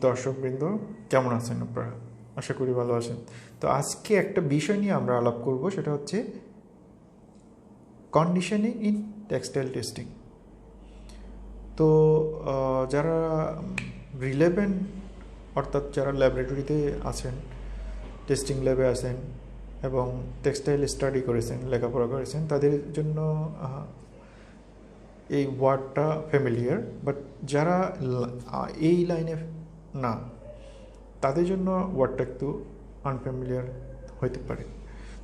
দর্শকবৃন্দ কেমন আছেন আপনারা? আশা করি ভালো আছেন। তো আজকে একটা বিষয় নিয়ে আমরা আলাপ করব, সেটা হচ্ছে কন্ডিশনিং ইন টেক্সটাইল টেস্টিং। তো যারা রিলেভেন্ট অর্থাৎ যারা ল্যাবরেটরিতে আছেন, টেস্টিং ল্যাবে আছেন এবং টেক্সটাইল স্টাডি করেছেন, লেখাপড়া করেছেন, তাদের জন্য এই ওয়ার্ডটা ফ্যামিলিয়ার, বাট যারা এই লাইনে না, তাদের জন্য ওয়ার্ডটা একটু আনফ্যামিলিয়ার হতে পারে।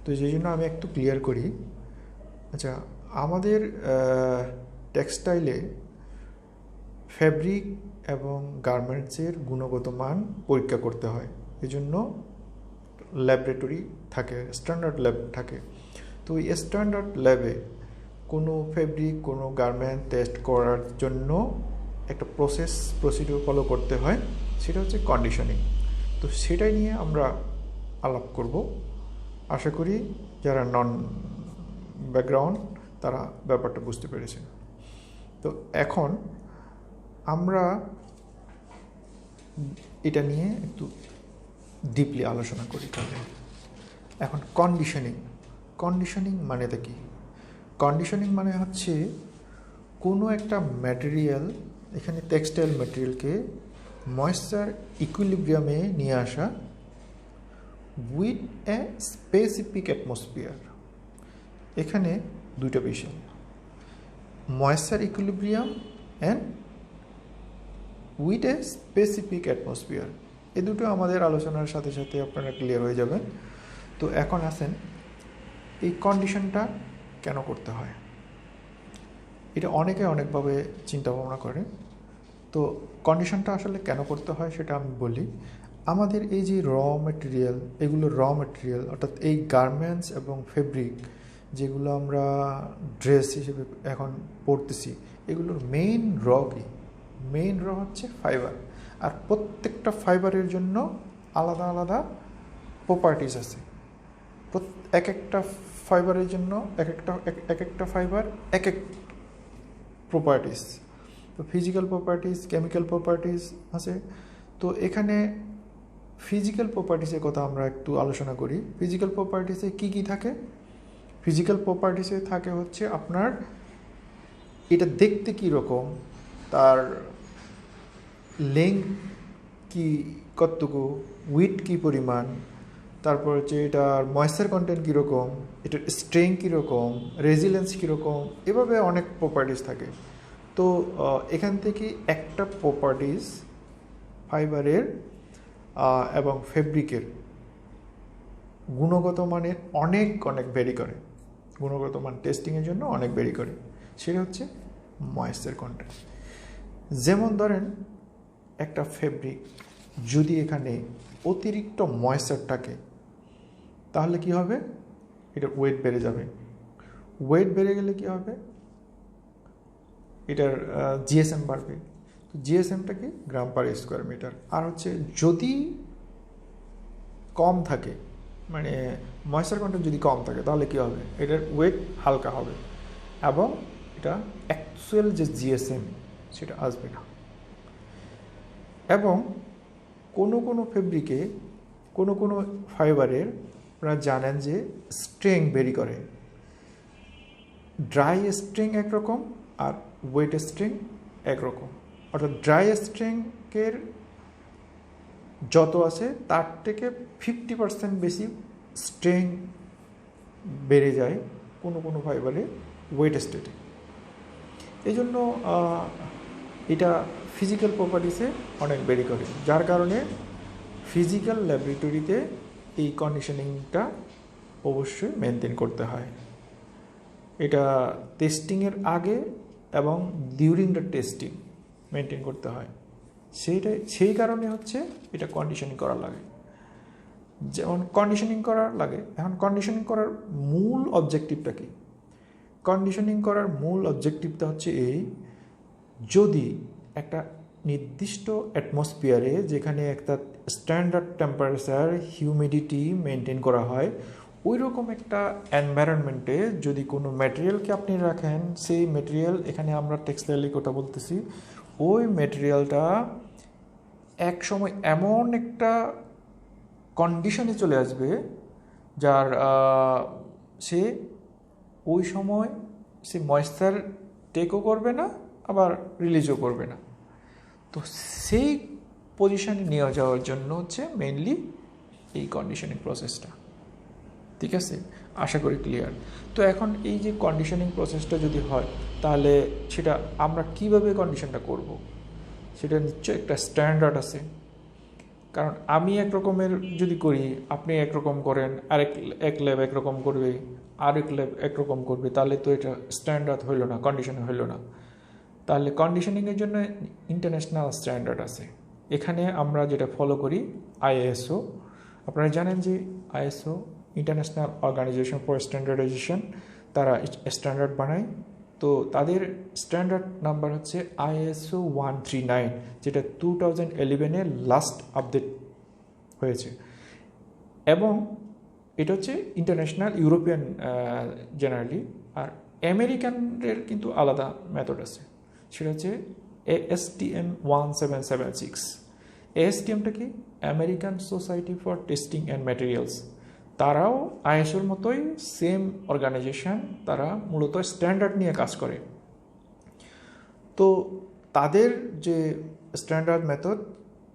তো সেই জন্য আমি একটু ক্লিয়ার করি। আচ্ছা, আমাদের টেক্সটাইলে ফ্যাব্রিক এবং গার্মেন্টসের গুণগত মান পরীক্ষা করতে হয়, এই জন্য ল্যাবরেটরি থাকে, স্ট্যান্ডার্ড ল্যাব থাকে। তো এই স্ট্যান্ডার্ড ল্যাবে কোনো ফ্যাব্রিক, কোনো গার্মেন্ট টেস্ট করার জন্য একটা প্রসিডিউর ফলো করতে হয়, সেটা হচ্ছে কন্ডিশনিং। তো সেটাই নিয়ে আমরা আলাপ করব। আশা করি যারা নন ব্যাকগ্রাউন্ড তারা ব্যাপারটা বুঝতে পেরেছেন। তো এখন আমরা এটা নিয়ে একটু ডিপলি আলোচনা করি। তাহলে এখন কন্ডিশনিং মানেটা কি? কন্ডিশনিং মানে হচ্ছে কোনো একটা ম্যাটেরিয়াল, এখানে টেক্সটাইল ম্যাটেরিয়ালকে ময়েশ্চার ইকুইলিব্রিয়ামে নিয়ে আসা উইথ এ স্পেসিফিক অ্যাটমসফিয়ার। এখানে দুইটা বিষয়, moisture equilibrium and with a specific atmosphere, এই দুটো আমাদের আলোচনার সাথে সাথে আপনারা ক্লিয়ার হয়ে যাবেন। তো এখন আসেন, এই কন্ডিশনটা কেন করতে হয়? এটা অনেকে অনেকভাবে চিন্তা ভাবনা করে। তো কন্ডিশনটা আসলে কেন করতে হয় সেটা আমি বলি। আমাদের এই যে এগুলো র ম্যাটেরিয়াল, অর্থাৎ এই গার্মেন্টস এবং ফেব্রিক যেগুলো আমরা ড্রেস হিসেবে এখন পরতেছি, এগুলোর মেইন র হচ্ছে ফাইবার। আর প্রত্যেকটা ফাইবারের জন্য আলাদা আলাদা প্রপার্টিস আছে। এক একটা ফাইবারের জন্য এক একটা ফাইবার এক এক প্রপার্টিস, তো ফিজিক্যাল প্রপার্টিস, কেমিক্যাল প্রপার্টিস আছে। তো এখানে ফিজিক্যাল প্রপার্টিসের কথা আমরা একটু আলোচনা করি। ফিজিক্যাল প্রপার্টিসে কি কি থাকে? ফিজিক্যাল প্রপার্টিসে থাকে হচ্ছে আপনার এটা দেখতে কীরকম, তার লেংথ কি, কতটুকু, উইথ কি পরিমাণ, তারপর হচ্ছে এটার ময়েশ্চার কন্টেন্ট কীরকম, এটার স্ট্রেংথ কীরকম, রেজিলেন্স কীরকম, এভাবে অনেক প্রপার্টিস থাকে। তো এখান থেকে একটা প্রপার্টিস ফাইবারের এবং ফেব্রিকের গুণগত মানের অনেক ভ্যারি করে, গুণগত মান টেস্টিংয়ের জন্য অনেক ভ্যারি করে। সেটা হচ্ছে ময়েশ্চার কন্টেন্ট। যেমন ধরেন একটা ফেব্রিক যদি এখানে অতিরিক্ত ময়েশ্চার থাকে, তাহলে কি হবে? এটার ওয়েট বেড়ে যাবে। ওয়েট বেড়ে গেলে কি হবে? এটার জিএসএম বাড়বে। তো জিএসএমটা কি? গ্রাম পার স্কোয়ার মিটার। আর হচ্ছে যদি কম থাকে, মানে ময়েশ্চার কন্টেন্ট যদি কম থাকে, তাহলে কি হবে? এটার ওয়েট হালকা হবে এবং এটা অ্যাকচুয়াল যে জিএসএম সেটা আসবে না। এবং কোনো ফেব্রিকে, কোনো ফাইবারের আপনারা জানেন যে স্ট্রেং ভেরি করে। ড্রাই স্ট্রিং একরকম আর ওয়েট স্ট্রিং একরকম। অর্থাৎ ড্রাই স্ট্রিংয়ের যত আছে তার থেকে 50% বেশি স্ট্রেং বেড়ে যায় কোনো ফাইবারে ওয়েট স্টেটে। এই জন্য এটা ফিজিক্যাল প্রপার্টিসে অনেক ভ্যারি করে, যার কারণে ফিজিক্যাল ল্যাবরেটরিতে এই কন্ডিশনিংটা অবশ্যই মেনটেন করতে হয়। এটা টেস্টিংয়ের আগে এবং ডিউরিং দ্য টেস্টিং মেনটেন করতে হয়। সেই কারণে হচ্ছে এটা কন্ডিশনিং করা লাগে। যেমন কন্ডিশনিং করা লাগে, এখন কন্ডিশনিং করার মূল অবজেক্টিভটা কি? কন্ডিশনিং করার মূল অবজেক্টিভটা হচ্ছে এই, যদি একটা নির্দিষ্ট অ্যাটমসফিয়ারে, যেখানে একটা স্ট্যান্ডার্ড টেম্পারেচার, হিউমিডিটি মেনটেন করা হয়, ওই রকম একটা এনভায়রনমেন্টে যদি কোনো ম্যাটেরিয়ালকে আপনি রাখেন, সেই ম্যাটেরিয়াল, এখানে আমরা টেক্সটাইলের কথা বলতেছি, ওই ম্যাটেরিয়ালটা এক সময় এমন একটা কন্ডিশনে চলে আসবে যার সে ওই সময় সে ময়েশ্চার টেকও করবে না আবার রিলিজও করবে না। তো সেই পজিশনে নিয়ে যাওয়ার জন্য হচ্ছে মেইনলি এই কন্ডিশনিং প্রসেসটা। ঠিক আছে, আশা করি ক্লিয়ার। তো এখন এই যে কন্ডিশনিং প্রসেসটা যদি হয় তাহলে সেটা আমরা কিভাবে কন্ডিশনটা করব, সেটা নিশ্চয়ই একটা স্ট্যান্ডার্ড আছে। কারণ আমি একরকমের যদি করি, আপনি একরকম করেন, এক ল্যাব একরকম করবে, আরেক ল্যাব একরকম করবে, তাহলে তো এটা স্ট্যান্ডার্ড হইল না, কন্ডিশন হইল না। তাহলে কন্ডিশনিংয়ের জন্য ইন্টারন্যাশনাল স্ট্যান্ডার্ড আছে। এখানে আমরা যেটা ফলো করি আইএসও। আপনারা জানেন যে ISO International Organization for Standardization, তারা স্ট্যান্ডার্ড বানায়। তো তাদের স্ট্যান্ডার্ড নাম্বার হচ্ছে ISO 139, যেটা 2011-এ লাস্ট আপডেট হয়েছে। এবং এটা হচ্ছে ইন্টারন্যাশনাল ইউরোপিয়ান জেনারেলি। আর আমেরিকানদের কিন্তু আলাদা মেথড আছে, সেটা হচ্ছে ASTM 1776। ASTMটা কি? American society for testing and materials. তারাও আইএসওর মতোই সেম অর্গানাইজেশন, তারা মূলত স্ট্যান্ডার্ড নিয়ে কাজ করে। তো তাদের যে স্ট্যান্ডার্ড মেথড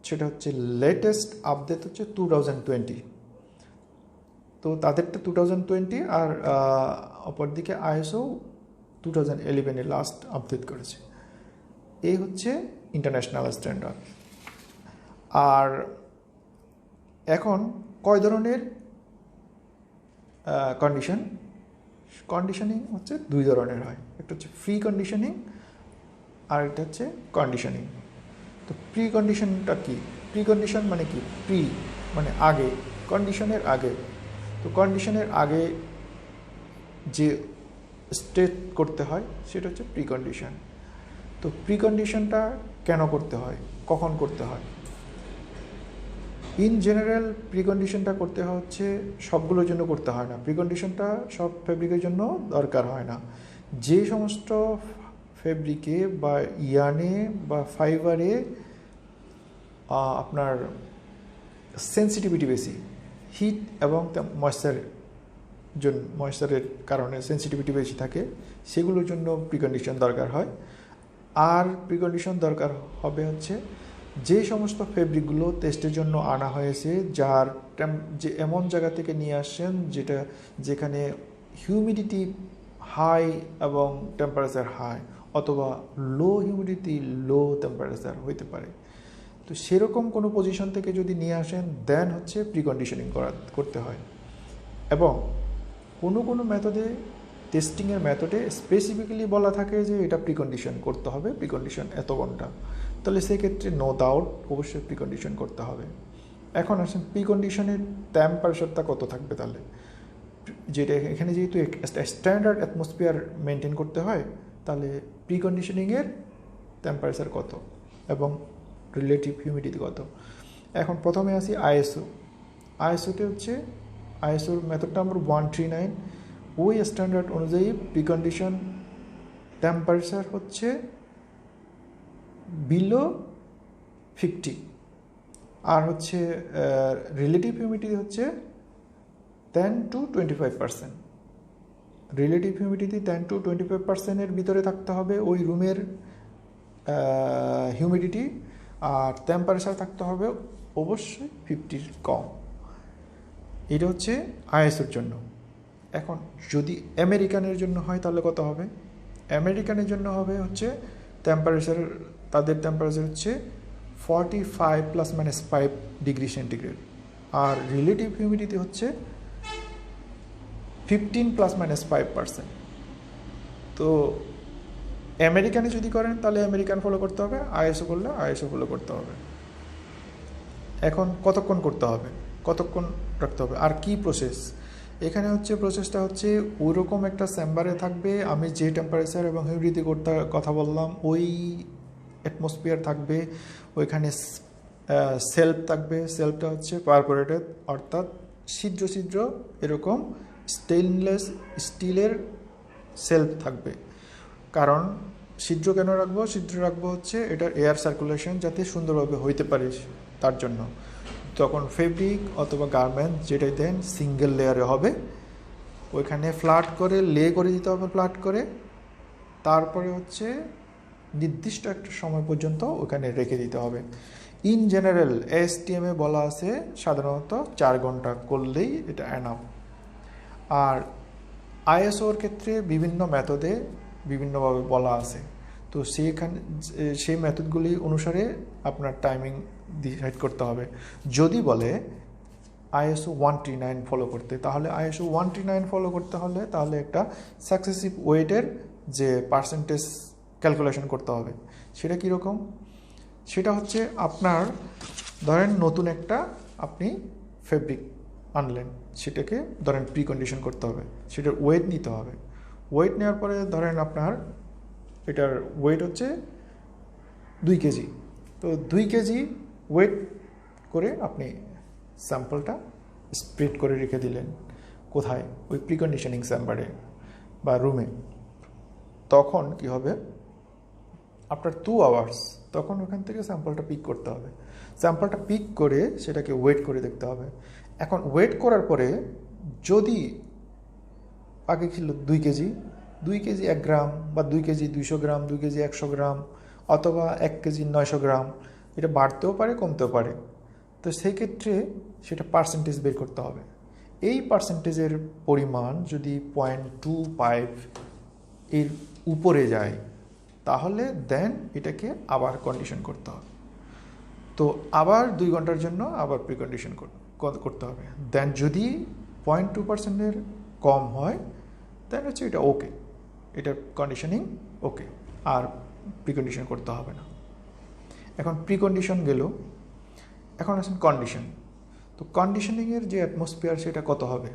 সেটা হচ্ছে লেটেস্ট আপডেট হচ্ছে 2020। তো তাদেরটা 2020, আর অপরদিকে আইএসও 2011-এ লাস্ট আপডেট করেছে। এই হচ্ছে ইন্টারন্যাশনাল স্ট্যান্ডার্ড। আর এখন কয় ধরনের কন্ডিশনিং হচ্ছে দুই ধরনের হয়। একটা হচ্ছে ফ্রি কন্ডিশনিং আর একটা হচ্ছে কন্ডিশনিং। তো প্রি কন্ডিশনটা কি? প্রি কন্ডিশন মানে কি? প্রি মানে আগে, কন্ডিশনের আগে। তো কন্ডিশনের আগে যে স্টেট করতে হয় সেটা হচ্ছে প্রি কন্ডিশন। তো প্রি কন্ডিশনটা কেন করতে হয়, কখন করতে হয়? ইন জেনারেল প্রিকন্ডিশনটা করতে হচ্ছে সবগুলোর জন্য করতে হয় না। প্রিকন্ডিশনটা সব ফেব্রিকের জন্য দরকার হয় না। যে সমস্ত ফেব্রিকে বা ইয়ানে বা ফাইবারে আপনার সেন্সিটিভিটি বেশি, হিট এবং ময়েশ্চারের কারণে সেন্সিটিভিটি বেশি থাকে, সেগুলোর জন্য প্রিকন্ডিশন দরকার হয়। আর প্রিকন্ডিশন দরকার হবে হচ্ছে যে সমস্ত ফেব্রিকগুলো টেস্টের জন্য আনা হয়েছে, যে এমন জায়গা থেকে নিয়ে আসছেন যেখানে হিউমিডিটি হাই এবং টেম্পারেচার হাই, অথবা লো হিউমিডিটি লো টেম্পারেচার হইতে পারে। তো সেরকম কোনো পজিশন থেকে যদি নিয়ে আসেন দেন হচ্ছে প্রিকন্ডিশনিং করতে হয়। এবং কোনো মেথডে, টেস্টিংয়ের মেথডে স্পেসিফিক্যালি বলা থাকে যে এটা প্রিকন্ডিশন করতে হবে, প্রিকন্ডিশন এত ঘন্টা। তাহলে সেক্ষেত্রে নো ডাউট অবশ্যই প্রিকন্ডিশন করতে হবে। এখন আসেন প্রিকন্ডিশনের টেম্পারেচারটা কত থাকবে। তাহলে যেটা এখানে যেহেতু স্ট্যান্ডার্ড অ্যাটমসফিয়ার মেনটেন করতে হয়, তাহলে প্রিকন্ডিশনিংয়ের টেম্পারেচার কত এবং রিলেটিভ হিউমিডিটি কত। এখন প্রথমে আসি আইএসওতে হচ্ছে আইএসওর মেথড নাম্বার 139। ওই স্ট্যান্ডার্ড অনুযায়ী প্রিকন্ডিশন টেম্পারেচার হচ্ছে বিলো 50, আর হচ্ছে রিলেটিভ হিউমিডিটি হচ্ছে 10 to 25%। রিলেটিভ হিউমিডিটি 10 to 25%-এর ভিতরে থাকতে হবে ওই রুমের হিউমিডিটি, আর টেম্পারেচার থাকতে হবে অবশ্যই 50-র কম। এটা হচ্ছে আইএসওর জন্য। এখন যদি আমেরিকানের জন্য হয় তাহলে কত হবে? আমেরিকানের জন্য হবে হচ্ছে টেম্পারেচার, তাদের টেম্পারেচার হচ্ছে 45 ± 5 ডিগ্রি সেন্টিগ্রেড, আর রিলেটিভ হিউমিডিটি হচ্ছে 15 ± 5%। তো আমেরিকানে যদি করেন তাহলে আমেরিকান ফলো করতে হবে, আইএসও করলে আইএসও ফলো করতে হবে। এখন কতক্ষণ করতে হবে, কতক্ষণ রাখতে হবে, আর কি প্রসেস? এখানে হচ্ছে প্রসেসটা হচ্ছে ওইরকম একটা চেম্বারে থাকবে, আমি যে টেম্পারেচার এবং হিউমিডিটি কথা বললাম ওই অ্যাটমসফিয়ার থাকবে। ওইখানে সেলফ থাকবে, সেলফটা হচ্ছে পারফোরেটেড, অর্থাৎ ছিদ্র ছিদ্র এরকম স্টেনলেস স্টিলের সেলফ থাকবে। কারণ ছিদ্র কেন রাখবো? ছিদ্র রাখবো হচ্ছে এটার এয়ার সার্কুলেশন যাতে সুন্দরভাবে হইতে পারে তার জন্য। তখন ফেব্রিক অথবা গার্মেন্টস যেটাই দেন সিঙ্গেল লেয়ারে হবে, ওইখানে ফ্ল্যাট করে লে করে দিতে হবে, ফ্ল্যাট করে তারপরে হচ্ছে নির্দিষ্ট একটা সময় পর্যন্ত ওখানে রেখে দিতে হবে। ইন জেনারেল এসটিএমে বলা আছে সাধারণত 4 ঘন্টা করলেই এটা এনাফ। আর আইএসওর ক্ষেত্রে বিভিন্ন মেথডে বিভিন্নভাবে বলা আছে, তো সেই মেথডগুলি অনুসারে আপনার টাইমিং ডিসাইড করতে হবে। যদি বলে ISO 139 ফলো করতে, তাহলে ISO 139 ফলো করতে হলে তাহলে একটা সাকসেসিভ ওয়েটের যে পার্সেন্টেজ ক্যালকুলেশন করতে হবে। সেটা কীরকম? সেটা হচ্ছে আপনার ধরেন নতুন একটা আপনি ফেব্রিক আনলেন, সেটাকে ধরেন প্রি কন্ডিশন করতে হবে, সেটার ওয়েট নিতে হবে। ওয়েট নেওয়ার পরে ধরেন আপনার এটার ওয়েট হচ্ছে 2 কেজি, তো 2 কেজি ওয়েট করে আপনি স্যাম্পলটা স্প্রেড করে রেখে দিলেন কোথায়? ওই প্রি কন্ডিশনিং চেম্বারে বা রুমে। তখন কি হবে? আফটার 2 আওয়ার্স তখন ওখান থেকে স্যাম্পলটা পিক করতে হবে। স্যাম্পলটা পিক করে সেটাকে ওয়েট করে দেখতে হবে। এখন ওয়েট করার পরে যদি আগে ছিল 2 কেজি, 2 কেজি 1 গ্রাম, বা 2 কেজি 200 গ্রাম, 2 কেজি 100 গ্রাম, অথবা 1 কেজি 900 গ্রাম, এটা বাড়তেও পারে কমতেও পারে। তো সেই ক্ষেত্রে সেটা পার্সেন্টেজ বের করতে হবে। এই পার্সেন্টেজের পরিমাণ যদি 0.25 এর উপরে যায় তাহলে দেন এটাকে আবার কন্ডিশন করতে হবে। তো আবার 2 ঘন্টার জন্য আবার প্রি কন্ডিশন করতে হবে। দেন যদি 0.2%-এর কম হয় দেন হচ্ছে এটা ওকে, এটার কন্ডিশনিং ওকে, আর প্রি কন্ডিশন করতে হবে না। এখন প্রি কন্ডিশন গেল, এখন আসেন কন্ডিশন। তো কন্ডিশনিংয়ের যে অ্যাটমসফিয়ার সেটা কত হবে?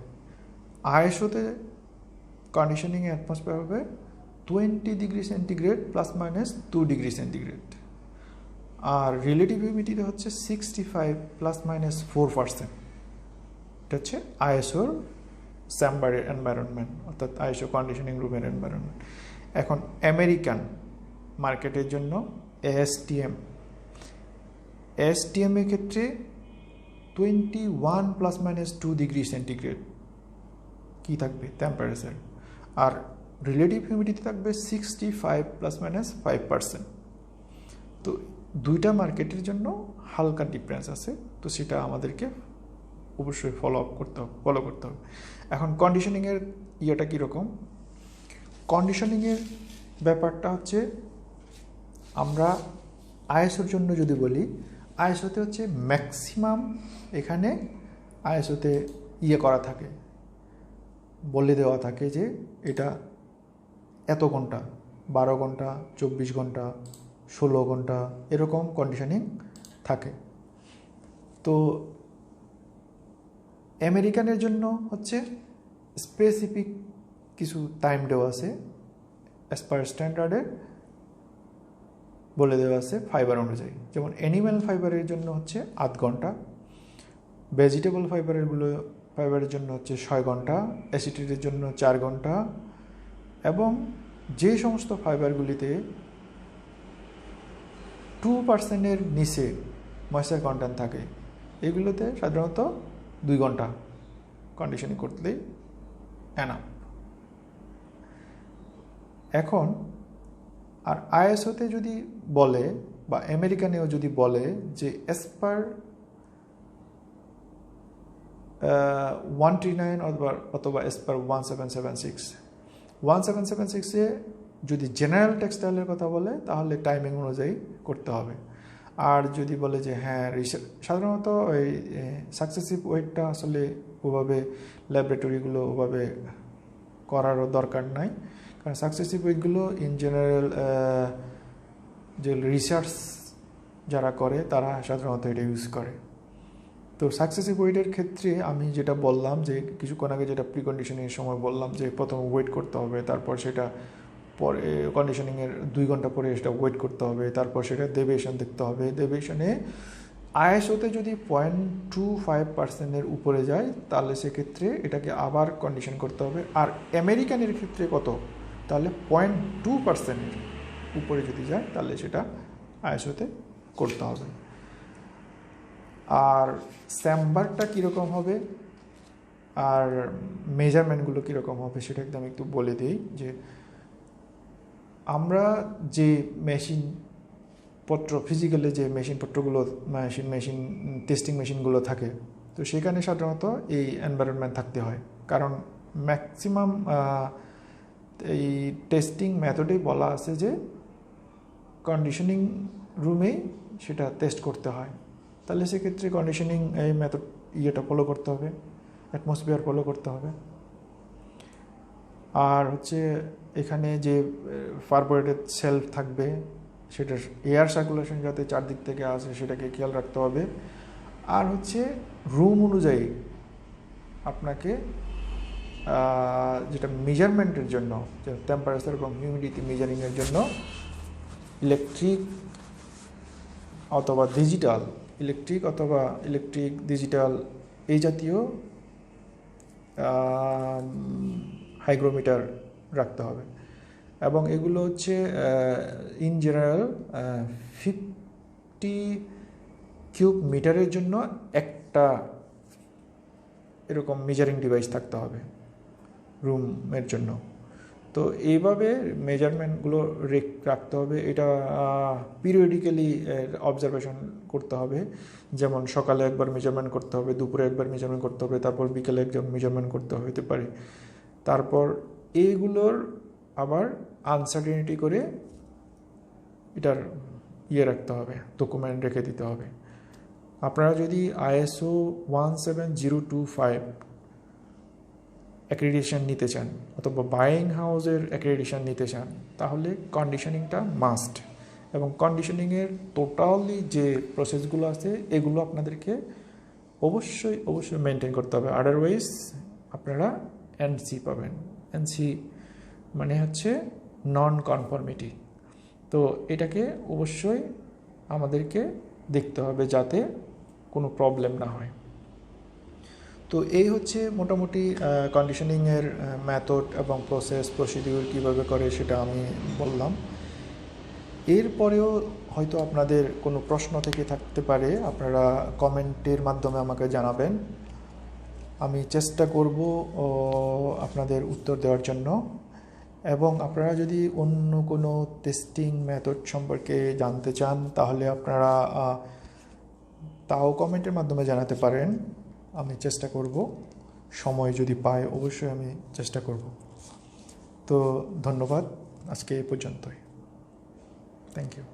আইএসওতে কন্ডিশনিংয়ের অ্যাটমসফিয়ার হবে 20 ডিগ্রি সেন্টিগ্রেড +- 2 ডিগ্রি সেন্টিগ্রেড। আর রিলেটিভ হিউমিডিটি হচ্ছে 65 +- 4%। এটা হচ্ছে আইএসওর চেম্বারের এনভায়রনমেন্ট, অর্থাৎ আইএসও কন্ডিশনিং রুমের এনভায়রনমেন্ট। এখন আমেরিকান মার্কেটের জন্য এএসটিএম এর ক্ষেত্রে 21 +- 2 ডিগ্রি সেন্টিগ্রেড কি থাকবে টেম্পারেচার, আর রিলেটিভ হিউমিডিটি থাকবে 65 +- 5%। তো দুইটা মার্কেটের জন্য হালকা ডিফারেন্স আছে, তো সেটা আমাদেরকে অবশ্যই ফলো করতে হবে। এখন কন্ডিশনিংয়ের ইয়েটা কীরকম? কন্ডিশনিংয়ের ব্যাপারটা হচ্ছে আমরা আইএসওর জন্য যদি বলি, আইএসওতে হচ্ছে ম্যাক্সিমাম, এখানে আইএসওতে করা থাকে, বলে দেওয়া থাকে যে এটা এত ঘন্টা, 12 ঘন্টা, 24 ঘন্টা, 16 ঘন্টা, এরকম কন্ডিশনিং থাকে। তো আমেরিকানের জন্য হচ্ছে স্পেসিফিক কিছু টাইম দেওয়া আছে, অ্যাজ পার স্ট্যান্ডার্ডে বলে দেওয়া আছে ফাইবার অনুযায়ী। যেমন অ্যানিম্যাল ফাইবারের জন্য হচ্ছে 8 ঘন্টা, ভেজিটেবল ফাইবারের জন্য হচ্ছে 6 ঘন্টা, অ্যাসিটেটের জন্য 4 ঘন্টা, এবং যে সমস্ত ফাইবারগুলিতে 2%-এর নিচে ময়েশ্চার কন্টেন্ট থাকে এগুলোতে সাধারণত 2 ঘন্টা কন্ডিশনিং করলেই এনাফ। এখন আর আইএসওতে যদি বলে বা আমেরিকানেও যদি বলে যে অ্যাজ পার 139 অথবা অ্যাজ পার 1776-এ যদি জেনারেল টেক্সটাইলের কথা বলে তাহলে টাইমিং অনুযায়ী করতে হবে। আর যদি বলে যে হ্যাঁ সাধারণত ওই সাকসেসিভ ওয়েটটা আসলে ওভাবে ল্যাবরেটরিগুলো ওভাবে করারও দরকার নাই, কারণ সাকসেসিভ ওয়েটগুলো ইন জেনারেল যে রিসার্চ যারা করে তারা সাধারণত এটা ইউজ করে। তো সাকসেসিভ ওয়েটের ক্ষেত্রে আমি যেটা বললাম যে কিছুক্ষণ আগে যেটা প্রি কন্ডিশনিংয়ের সময় বললাম যে প্রথমে ওয়েট করতে হবে, তারপর সেটা পরে কন্ডিশনিংয়ের 2 ঘন্টা পরে সেটা ওয়েট করতে হবে, তারপর সেটা ডেভিয়েশন দেখতে হবে। ডেভিয়েশনে আইএসওতে যদি 0.25%-এর উপরে যায় তাহলে সেক্ষেত্রে এটাকে আবার কন্ডিশন করতে হবে। আর আমেরিকানের ক্ষেত্রে কত? তাহলে 0.2%-এর উপরে যদি যায় তাহলে সেটা আইএসওতে করতে হবে। আর চেম্বারটা কীরকম হবে আর মেজারমেন্টগুলো কীরকম হবে সেটা একদম একটু বলে দিই। যে আমরা যে মেশিনপত্র ফিজিক্যালি যে মেশিনপত্রগুলো মেশিন টেস্টিং মেশিনগুলো থাকে, তো সেখানে সাধারণত এই এনভায়রনমেন্ট থাকতে হয়, কারণ ম্যাক্সিমাম এই টেস্টিং মেথডেই বলা আছে যে কন্ডিশনিং রুমেই সেটা টেস্ট করতে হয়। তাহলে সেক্ষেত্রে কন্ডিশনিং এই মেথড ফলো করতে হবে, অ্যাটমসফিয়ার ফলো করতে হবে। আর হচ্ছে এখানে যে পারফোরেটেড সেলফ থাকবে সেটার এয়ার সার্কুলেশন যাতে চারদিক থেকে আসে সেটাকে খেয়াল রাখতে হবে। আর হচ্ছে রুম অনুযায়ী আপনাকে যেটা মেজারমেন্টের জন্য, যে টেম্পারেচার এবং হিউমিডিটি মেজারিংয়ের জন্য ইলেকট্রিক অথবা ডিজিটাল এই জাতীয় হাইগ্রোমিটার রাখতে হবে। এবং এগুলো হচ্ছে ইন জেনারেল 50 কিউব মিটারের জন্য একটা এরকম মেজারিং ডিভাইস থাকতে হবে রুমের জন্য। তো এইভাবে মেজারমেন্টগুলো রাখতে হবে। এটা পিরিয়ডিক্যালি অবজারভেশন করতে হবে, যেমন সকালে একবার মেজারমেন্ট করতে হবে, দুপুরে একবার মেজারমেন্ট করতে হবে, তারপর বিকেলে একবার মেজারমেন্ট করতে হতে পারে। তারপর এইগুলোর আবার আনসার্টেনিটি করে এটার রাখতে হবে, ডকুমেন্ট রেখে দিতে হবে। আপনারা যদি ISO 17025 অ্যাক্রেডিটেশন নিতে চান অথবা বাইং হাউসের অ্যাক্রেডিটেশন নিতে চান, তাহলে কন্ডিশনিংটা মাস্ট। এবং কন্ডিশনিংয়ের টোটালি যে প্রসেসগুলো আছে এগুলো আপনাদেরকে অবশ্যই মেনটেন করতে হবে, আদারওয়াইজ আপনারা NC পাবেন। NC মানে হচ্ছে নন কনফর্মিটি। তো এটাকে অবশ্যই আমাদেরকে দেখতে হবে যাতে কোনো প্রবলেম না হয়। তো এই হচ্ছে মোটামুটি কন্ডিশনিংয়ের মেথড এবং প্রসিডিউর কীভাবে করে সেটা আমি বললাম। এরপরেও হয়তো আপনাদের কোনো প্রশ্ন থেকে থাকতে পারে, আপনারা কমেন্টের মাধ্যমে আমাকে জানাবেন, আমি চেষ্টা করব আপনাদের উত্তর দেওয়ার জন্য। এবং আপনারা যদি অন্য কোনো টেস্টিং মেথড সম্পর্কে জানতে চান তাহলে আপনারা তাও কমেন্টের মাধ্যমে জানাতে পারেন, আমি চেষ্টা করব, সময় যদি পাই অবশ্যই আমি চেষ্টা করব। তো ধন্যবাদ, আজকে এই পর্যন্তই। Thank you.